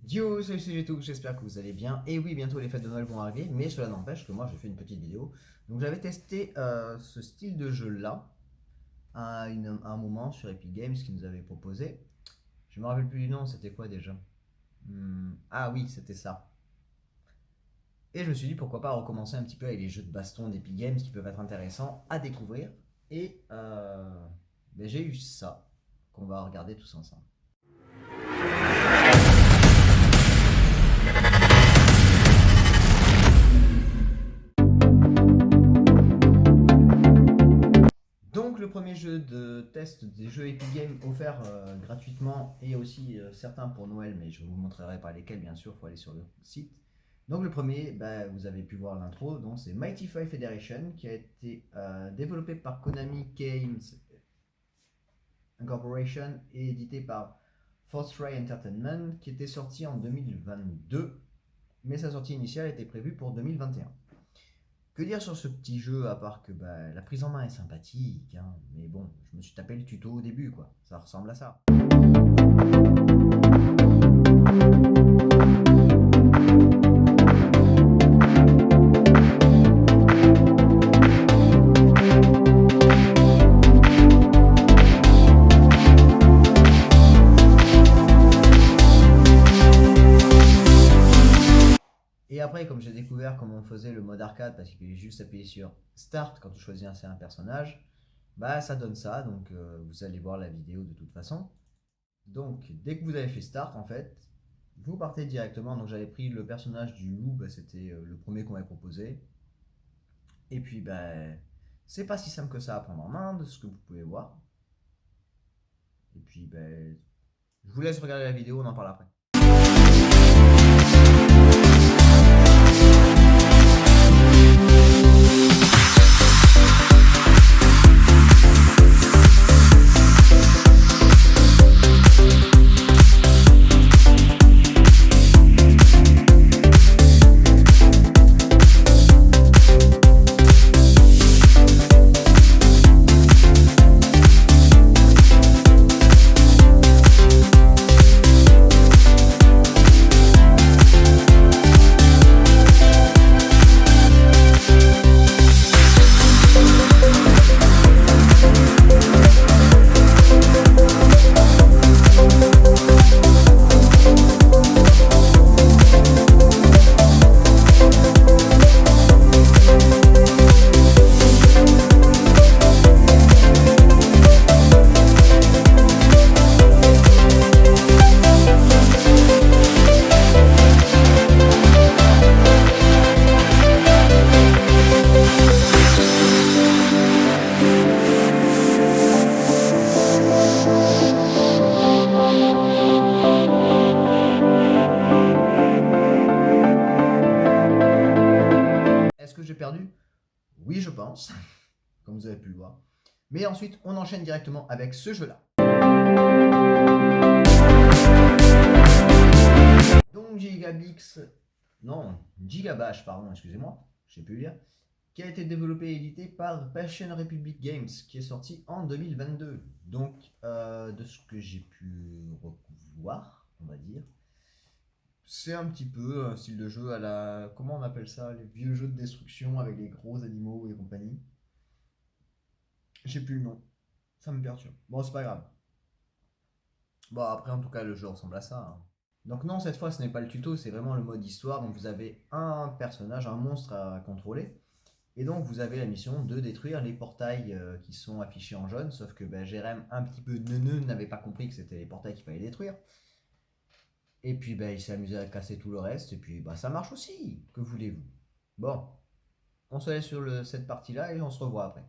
Yo, salut, c'est Géto, j'espère que vous allez bien. Et oui, bientôt les fêtes de Noël vont arriver, mais cela n'empêche que moi j'ai fait une petite vidéo. Donc j'avais testé ce style de jeu-là à un moment sur Epic Games qui nous avait proposé. Je me rappelle plus du nom, c'était quoi déjà? Ah oui, c'était ça. Et je me suis dit pourquoi pas recommencer un petit peu avec les jeux de baston d'Epic Games qui peuvent être intéressants à découvrir. Et ben, j'ai eu ça qu'on va regarder tous ensemble. Donc le premier jeu de test des jeux Epic Games offerts gratuitement et aussi certains pour Noël, mais je ne vous montrerai pas lesquels bien sûr, il faut aller sur le site. Donc le premier, bah, vous avez pu voir l'intro, donc c'est Mighty Five Federation qui a été développé par Konami Games Incorporation et édité par Force Ray Entertainment qui était sorti en 2022, mais sa sortie initiale était prévue pour 2021. Que dire sur ce petit jeu à part que bah, la prise en main est sympathique, hein, mais bon, je me suis tapé le tuto au début, quoi. Ça ressemble à ça. Et après, comme j'ai découvert comment on faisait le mode arcade, parce qu'il fallait juste appuyer sur Start quand on choisissait un personnage, bah ça donne ça, donc vous allez voir la vidéo de toute façon. Donc dès que vous avez fait Start, en fait, vous partez directement. Donc j'avais pris le personnage du loup, bah, c'était le premier qu'on m'avait proposé. Et puis bah, c'est pas si simple que ça à prendre en main, de ce que vous pouvez voir. Et puis bah, je vous laisse regarder la vidéo, on en parle après. Est-ce que j'ai perdu? Oui, je pense, comme vous avez pu le voir. Mais ensuite, on enchaîne directement avec ce jeu-là. Donc Gigabash, pardon, excusez-moi, je sais plus lire, qui a été développé et édité par Passion Republic Games, qui est sorti en 2022. Donc, de ce que j'ai pu voir, on va dire, c'est un petit peu un style de jeu à la... Comment on appelle ça? Les vieux jeux de destruction avec les gros animaux et compagnie. J'ai plus le nom. Ça me perturbe. Bon, c'est pas grave. Bon, après, en tout cas, le jeu ressemble à ça, hein. Donc non, cette fois, ce n'est pas le tuto, c'est vraiment le mode histoire. Donc vous avez un personnage, un monstre à contrôler. Et donc vous avez la mission de détruire les portails qui sont affichés en jaune. Sauf que Jérém, un petit peu neuneux, n'avait pas compris que c'était les portails qu'il fallait détruire. Et puis il s'est amusé à casser tout le reste. Et puis ça marche aussi. Que voulez-vous? Bon, on se laisse sur cette partie-là et on se revoit après.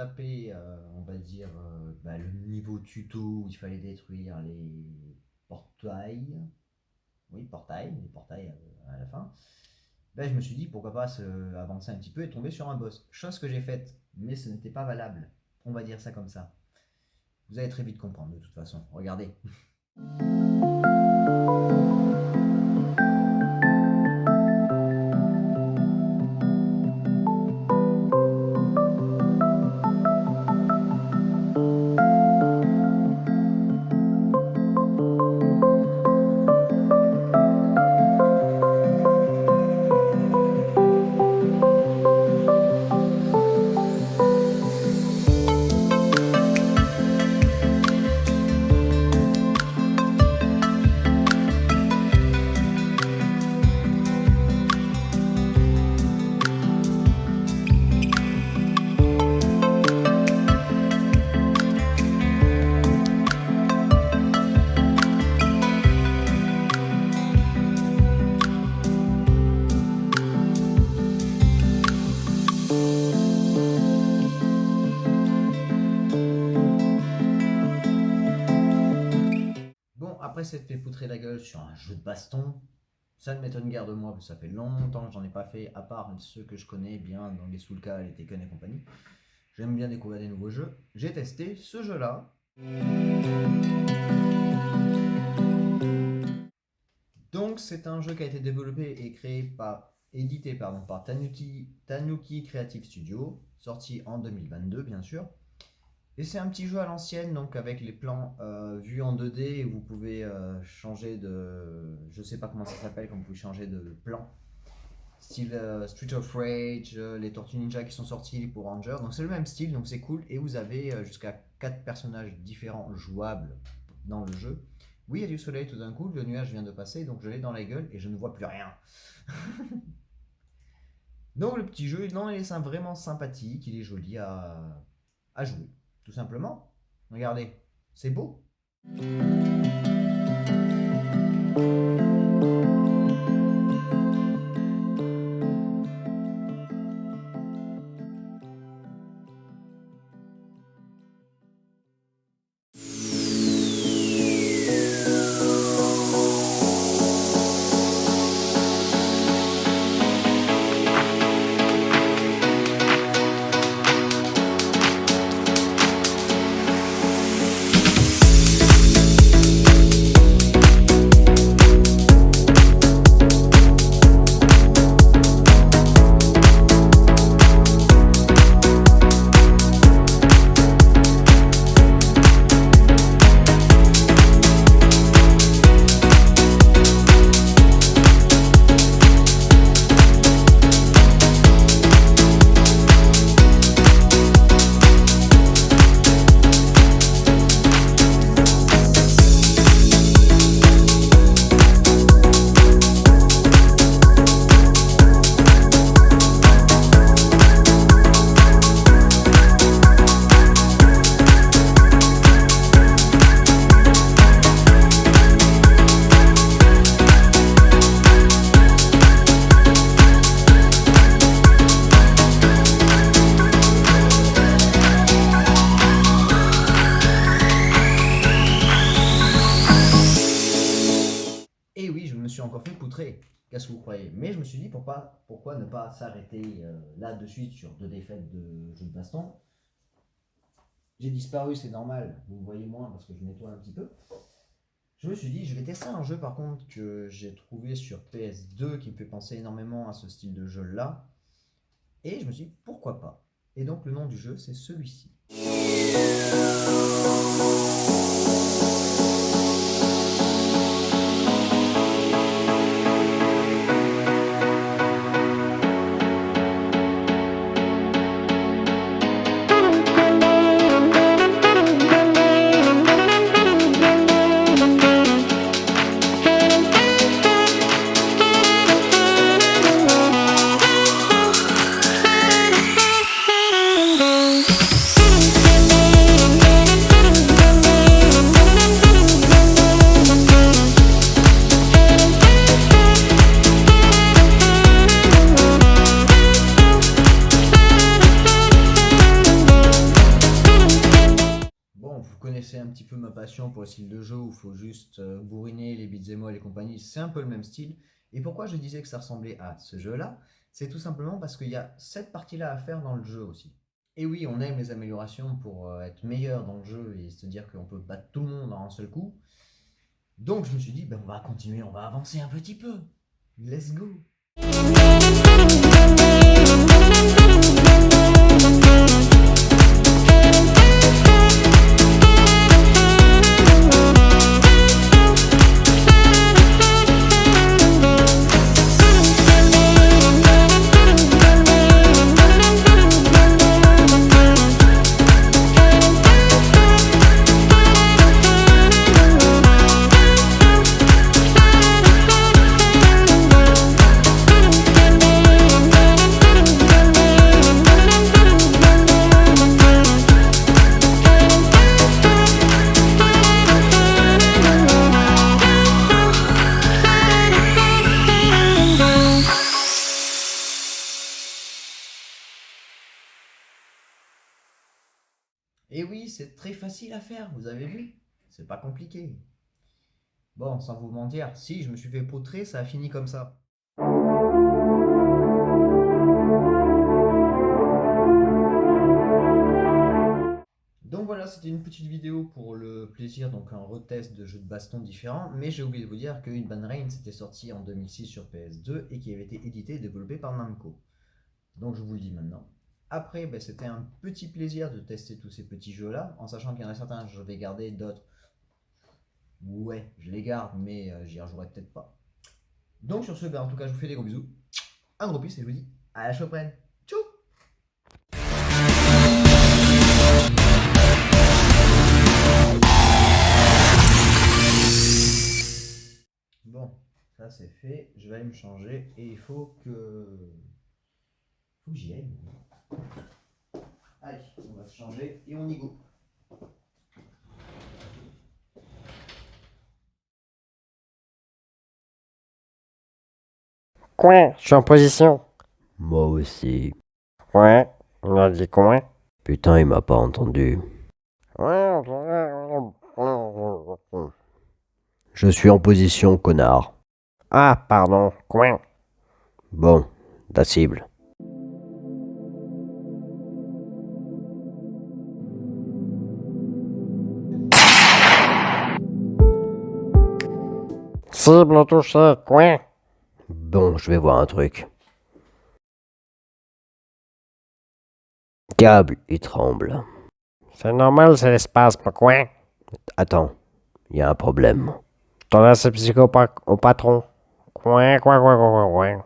tapé, on va dire, le niveau tuto où il fallait détruire les portails. Oui, les portails à la fin. Je me suis dit pourquoi pas avancer un petit peu et tomber sur un boss. Chose que j'ai faite, mais ce n'était pas valable. On va dire ça comme ça. Vous allez très vite comprendre de toute façon. Regardez. Après s'être fait poutrer la gueule sur un jeu de baston, ça ne m'étonne guère de moi, parce que ça fait longtemps que j'en ai pas fait, à part ceux que je connais bien dans les Soulka, les Tekken et compagnie. J'aime bien découvrir des nouveaux jeux. J'ai testé ce jeu-là. Donc c'est un jeu qui a été développé et édité par Tanuki Creative Studio, sorti en 2022 bien sûr. Et c'est un petit jeu à l'ancienne, donc avec les plans vus en 2D, où vous pouvez changer de... Je sais pas comment ça s'appelle, quand vous pouvez changer de plan. Style Street of Rage, les Tortues Ninja qui sont sortis, les Power Rangers. Donc c'est le même style, donc c'est cool. Et vous avez jusqu'à 4 personnages différents jouables dans le jeu. Oui, il y a du soleil tout d'un coup, le nuage vient de passer, donc je l'ai dans la gueule et je ne vois plus rien. Donc le petit jeu, non, il est vraiment sympathique, il est joli à jouer. Tout simplement. Regardez, c'est beau. Encore fait poutrer, qu'est-ce que vous croyez? Mais je me suis dit pourquoi ne pas s'arrêter là de suite sur 2 défaites de jeu de baston. J'ai disparu, c'est normal, vous me voyez moins parce que je nettoie un petit peu. Je me suis dit je vais tester un jeu par contre que j'ai trouvé sur PS2 qui me fait penser énormément à ce style de jeu là, et je me suis dit pourquoi pas. Et donc le nom du jeu c'est celui-ci. juste bourriner les beat'em all et compagnie, c'est un peu le même style. Et pourquoi je disais que ça ressemblait à ce jeu-là? C'est tout simplement parce qu'il y a cette partie-là à faire dans le jeu aussi. Et oui, on aime les améliorations pour être meilleur dans le jeu et se dire qu'on peut battre tout le monde en un seul coup. Donc je me suis dit, ben, on va continuer, on va avancer un petit peu. Let's go. Et oui, c'est très facile à faire, vous avez vu? C'est pas compliqué. Bon, sans vous mentir, si je me suis fait poutrer, ça a fini comme ça. Donc voilà, c'était une petite vidéo pour le plaisir, donc un retest de jeux de baston différents, mais j'ai oublié de vous dire que Hitman Reigns était sorti en 2006 sur PS2 et qui avait été édité et développé par Namco. Donc je vous le dis maintenant. Après, ben, c'était un petit plaisir de tester tous ces petits jeux-là, en sachant qu'il y en a certains je vais garder, d'autres, ouais, je les garde, mais j'y rejouerai peut-être pas. Donc sur ce, ben, en tout cas, je vous fais des gros bisous, un gros bis et je vous dis à la prochaine. Tchou. Bon, ça c'est fait, je vais aller me changer et il faut que j'y aille. Allez, on va se changer et on y go. Coin, je suis en position. Moi aussi. Ouais, on a dit coin. Putain, il m'a pas entendu. Je suis en position, connard. Ah, pardon, coin. Bon, ta cible. Cible touchée, coin. Bon, je vais voir un truc. Câble, il tremble. C'est normal, c'est l'espace, pas coin. Attends, il y a un problème. T'en as ce psychopathe au patron. Coin, coin, coin, coin, coin, coin.